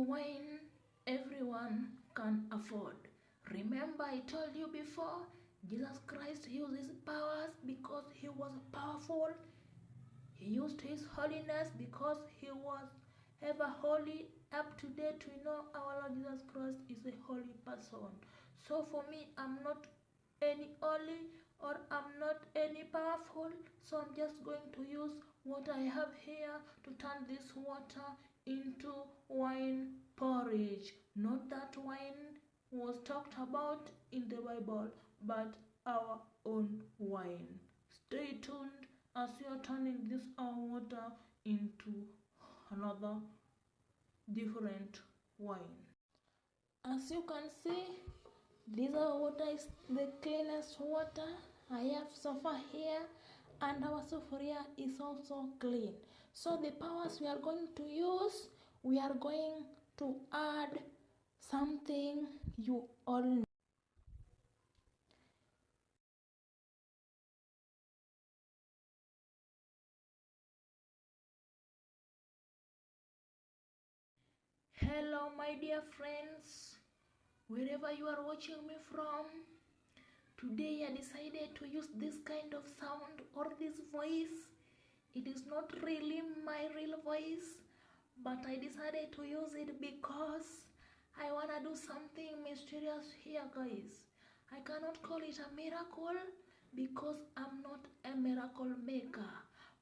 wine everyone can afford. Remember, I told you before, Jesus Christ used his powers because he was powerful. He used his holiness because he was ever holy. Up to date, we know our Lord Jesus Christ is a holy person. So for me, I'm not any holy or I'm not any powerful. So I'm just going to use what I have here to turn this water into wine porridge. Not that wine was talked about in the Bible, but our own wine. Stay tuned as you are turning this our water into another different wine. As you can see, this water is the cleanest water I have so far here, and our sufuria is also clean. So the powers we are going to use, we are going to add something you all know. Hello my dear friends, wherever you are watching me from. Today I decided to use this kind of sound or this voice. It is not really my real voice, but I decided to use it because I want to do something mysterious here, guys. I cannot call it a miracle because I'm not a miracle maker.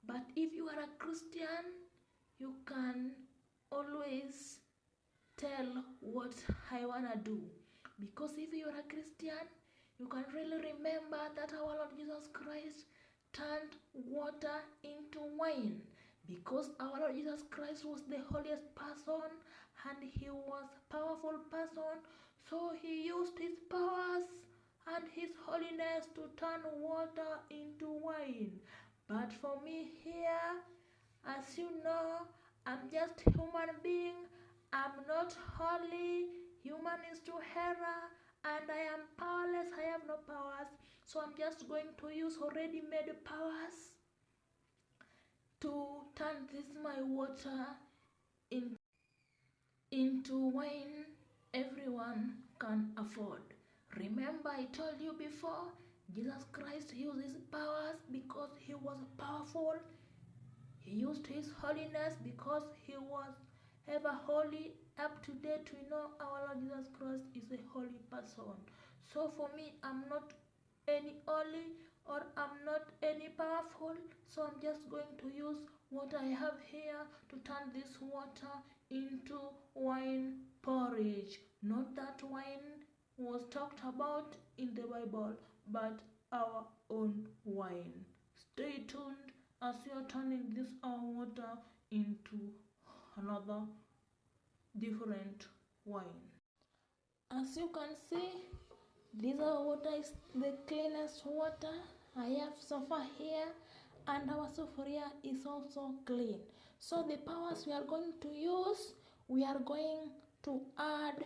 But if you are a Christian, you can always tell what I want to do. Because if you are a Christian, you can really remember that our Lord Jesus Christ turned water into wine, because our Lord Jesus Christ was the holiest person and he was a powerful person, so he used his powers and his holiness to turn water into wine. But for me here, as you know, I'm just a human being. I'm not holy. Human is to error, and I am powerless. I have no powers. So I'm just going to use already made powers to turn this my water into wine everyone can afford. Remember, I told you before, Jesus Christ used his powers because he was powerful. He used his holiness because he was ever holy. Up to date, we know our Lord Jesus Christ is a holy person. So for me, I'm not any holy or I'm not any powerful. So I'm just going to use what I have here to turn this water into wine porridge. Not that wine was talked about in the Bible, but our own wine. Stay tuned as you are turning this our water into another different wine. As you can see, this water is the cleanest water I have so far here, and our sufuria is also clean. So the powers we are going to use, we are going to add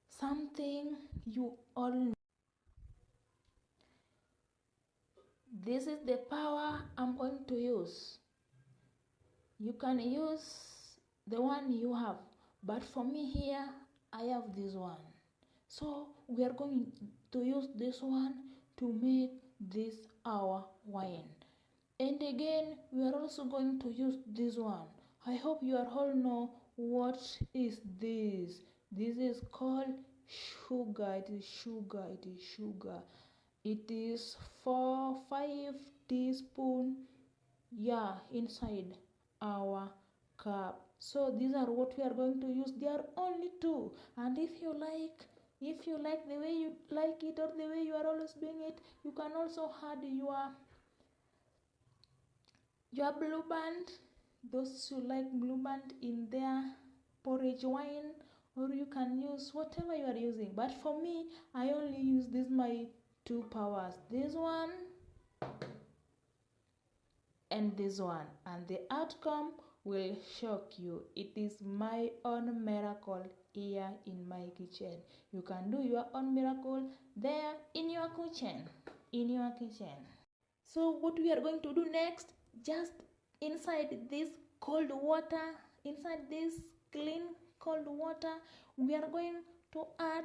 something you all know. This is the power I'm going to use. You can use the one you have, but for me here, I have this one. So we are going to use this one to make this our wine. And again, we are also going to use this one. I hope you all know what is this. This is called sugar. It is sugar. It is sugar. It is 4-5 teaspoon, yeah, inside our cup. So these are what we are going to use. There are only two, and if you like the way you like it or the way you are always doing it, you can also add your blue band, those who like blue band in their porridge wine, or you can use whatever you are using. But for me, I only use this my two powers, this one and this one, and the outcome will shock you. It is my own miracle here in my kitchen. You can do your own miracle there in your kitchen. So what we are going to do next, just inside this cold water, inside this clean cold water, we are going to add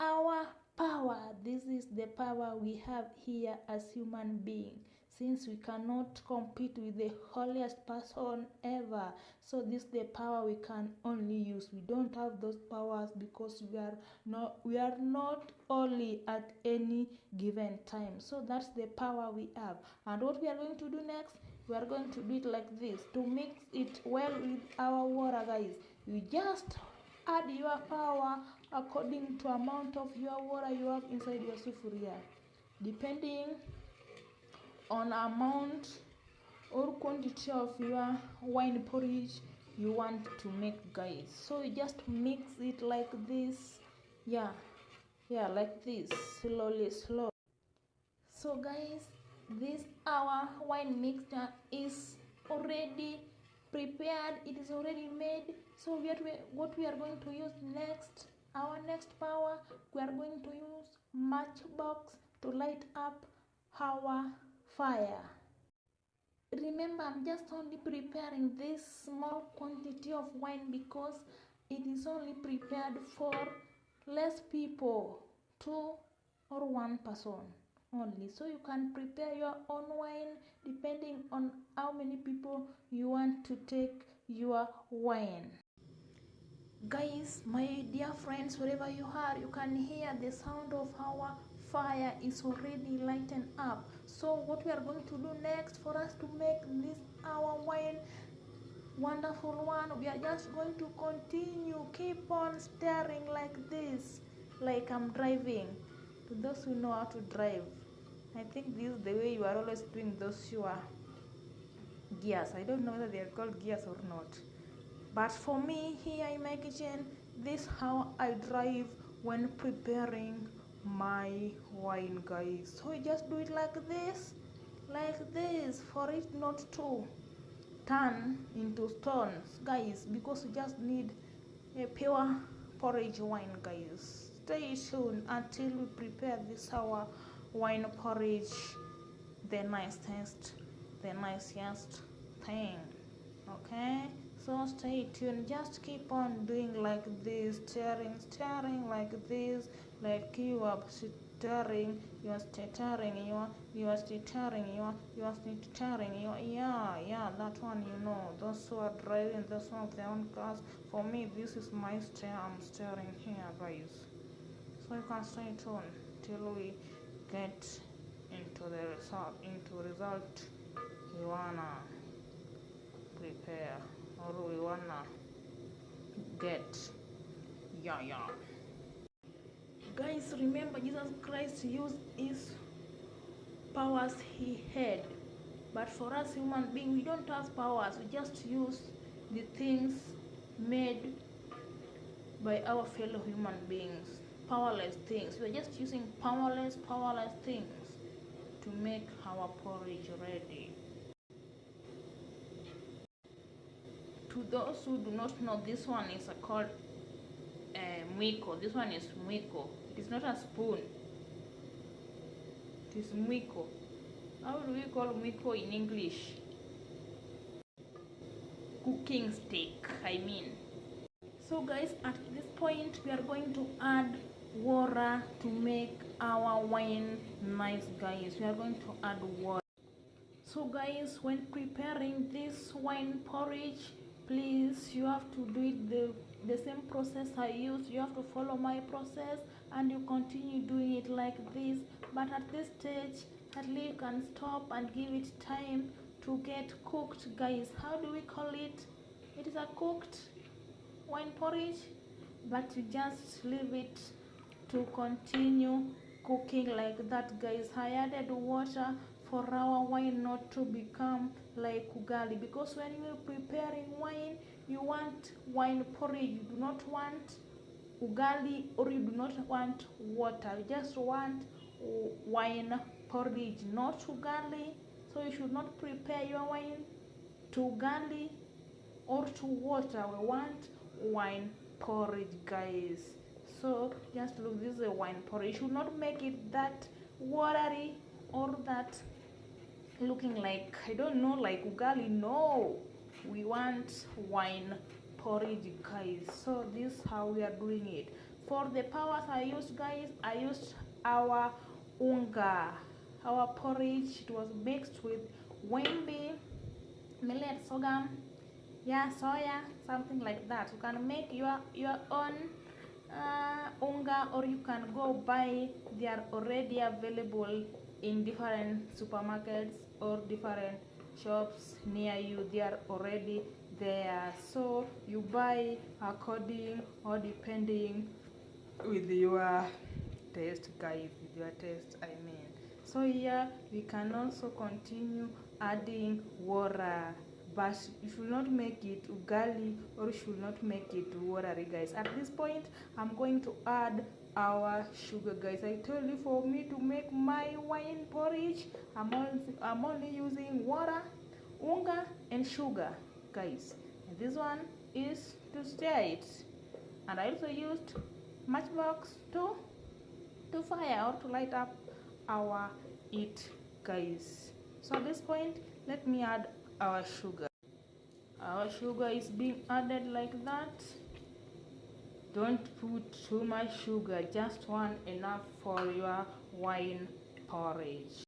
our power. This is the power we have here as human beings, since we cannot compete with the holiest person ever. So this is the power we can only use. We don't have those powers because we are not only at any given time. So that's the power we have. And what we are going to do next, we are going to do it like this. To mix it well with our water, guys, you just add your power according to amount of your water you have inside your sufuria, depending on amount or quantity of your wine porridge you want to make, guys. So you just mix it like this. Yeah, like this, slowly. So guys, this our wine mixture is already prepared, it is already made. So what we are going to use next, our next power, we are going to use matchbox to light up our fire. Remember, I'm just only preparing this small quantity of wine because it is only prepared for less people, 2 or 1 person only. So you can prepare your own wine depending on how many people you want to take your wine. Guys, my dear friends, wherever you are, you can hear the sound of our fire is already lightened up. So what we are going to do next, for us to make this our wine wonderful one, we are just going to continue, keep on stirring like this, like I'm driving. To those who know how to drive, I think this is the way you are always doing those your gears. I don't know whether they are called gears or not, but for me here in my kitchen, this is how I drive when preparing my wine, guys. So you just do it like this, for it not to turn into stones, guys, because you just need a pure porridge wine, guys. Stay tuned until we prepare this our wine porridge, the nicest thing. Okay, so stay tuned, just keep on doing like this, stirring like this, like you are stirring, you are stirring, you are stirring, yeah, that one, those who are driving, those one of their own cars. For me, this is my stir, I'm stirring here, guys. So you can stay tuned till we get into the result we wanna prepare or we wanna get. Yeah, guys, remember Jesus Christ used his powers he had, but for us human beings, we don't have powers. We just use the things made by our fellow human beings, powerless things. We're just using powerless things to make our porridge ready. To those who do not know, this one is called mwiko. This one is mwiko. It is not a spoon. It is mwiko. How do we call mwiko in English? Cooking stick, I mean. So guys, at this point we are going to add water to make our wine nice, guys. We are going to add water. So guys, when preparing this wine porridge, please, you have to do it the same process I used. You have to follow my process and you continue doing it like this. But at this stage, at least you can stop and give it time to get cooked, guys. How do we call it? It is a cooked wine porridge, but you just leave it to continue cooking like that, guys. I added water for our wine not to become like ugali, because when you are preparing wine, you want wine porridge, you do not want ugali, or you do not want water, you just want wine porridge, not ugali. So you should not prepare your wine to ugali or to water. We want wine porridge, guys. So just look, this is a wine porridge. You should not make it that watery or that looking like, I don't know, like ugali. No, we want wine porridge, guys. So this is how we are doing it. For the powers I used, guys, I used our unga, our porridge. It was mixed with wimbi, millet, sorghum, yeah, soya, something like that. You can make your own unga, or you can go buy. They are already available in different supermarkets or different shops near you. They are already there, so you buy according or depending with your taste, guys, with your taste, I mean. So here we can also continue adding water, but you should not make it ugali, or you should not make it watery, guys. At this point I'm going to add our sugar, guys. I told you, for me to make my wine porridge, I'm only using water, unga and sugar, guys. And this one is to stir it, and I also used matchbox to fire or to light up our it, guys. So at this point, let me add our sugar. Our sugar is being added like that. Don't put too much sugar, just one enough for your wine porridge.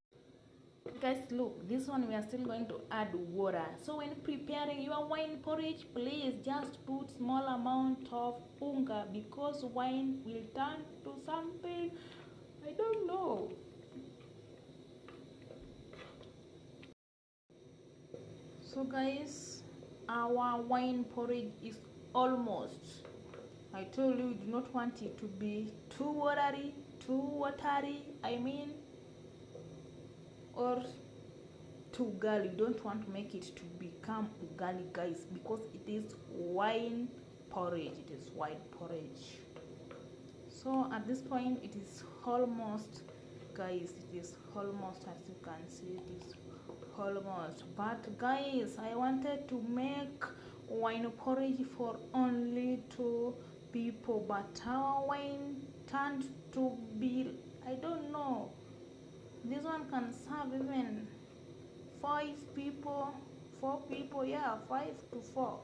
Guys, look, this one we are still going to add water. So when preparing your wine porridge, please just put small amount of unga, because wine will turn to something, I don't know. So guys, our wine porridge is almost, I told you, do not want it to be too watery, I mean, or too ugali. You don't want to make it to become ugali, guys, because it is wine porridge. It is wine porridge. So at this point it is almost, guys, it is almost, as you can see, it is almost. But guys, I wanted to make wine porridge for only 2 people, but our wine turned to be, I don't know, this one can serve even 5 people, 4 people, yeah, 5 to 4.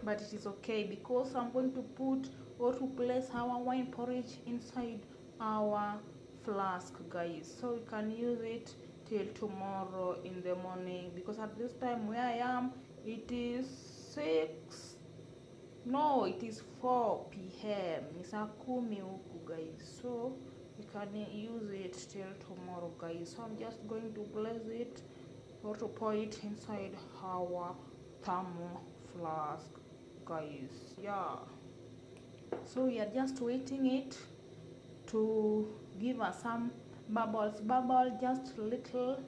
But it is okay, because I'm going to put or to place our wine porridge inside our flask, guys, so we can use it till tomorrow in the morning, because at this time where I am, it is 6, no, it is 4 p.m. It's a kumi huku, guys, so we can use it till tomorrow, guys. So I'm just going to place it or to pour it inside our thermal flask, guys. Yeah, so we are just waiting it to give us some bubble just little,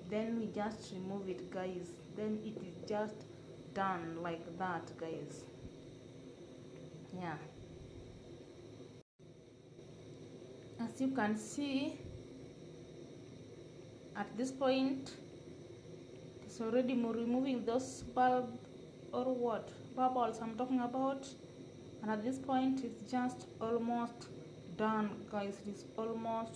then we just remove it, guys. Then it is just done like that, guys. Yeah, as you can see, at this point it's already removing those bulb or what bubbles I'm talking about, and at this point it's just almost done, guys. It is almost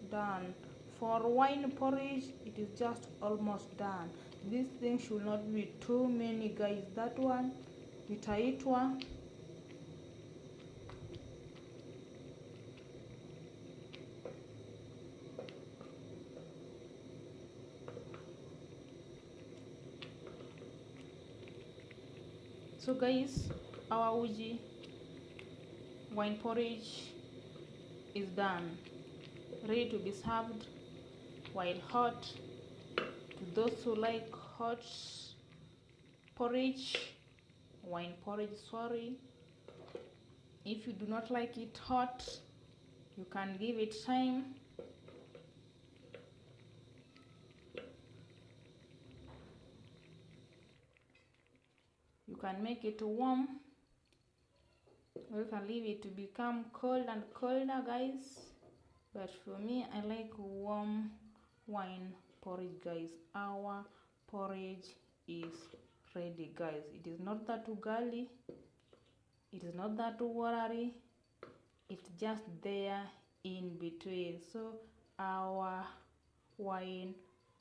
done. For wine porridge, it is just almost done. This thing should not be too many, guys. That one itaitwa so, guys, our uji wine porridge is done, ready to be served while hot. To those who like hot porridge, wine porridge, sorry, if you do not like it hot, you can give it time. You can make it warm, or you can leave it to become cold and colder, guys. But for me, I like warm wine porridge, guys. Our porridge is ready, guys. It is not that ugali, it is not that watery, it's just there in between. So our wine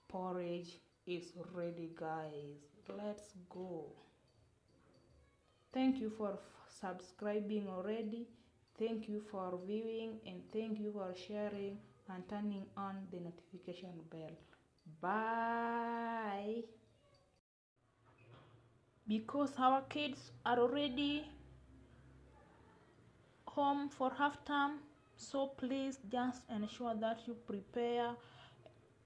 porridge is ready, guys. Let's go. Thank you for subscribing already. Thank you for viewing, and thank you for sharing and turning on the notification bell. Bye. Because our kids are already home for half term, so please just ensure that you prepare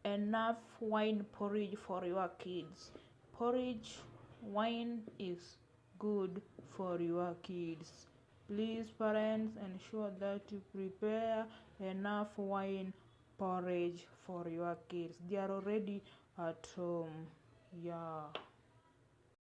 enough wine porridge for your kids. Porridge wine is good for your kids. Please, parents, ensure that you prepare enough wine porridge for your kids. They are already at home. Yeah.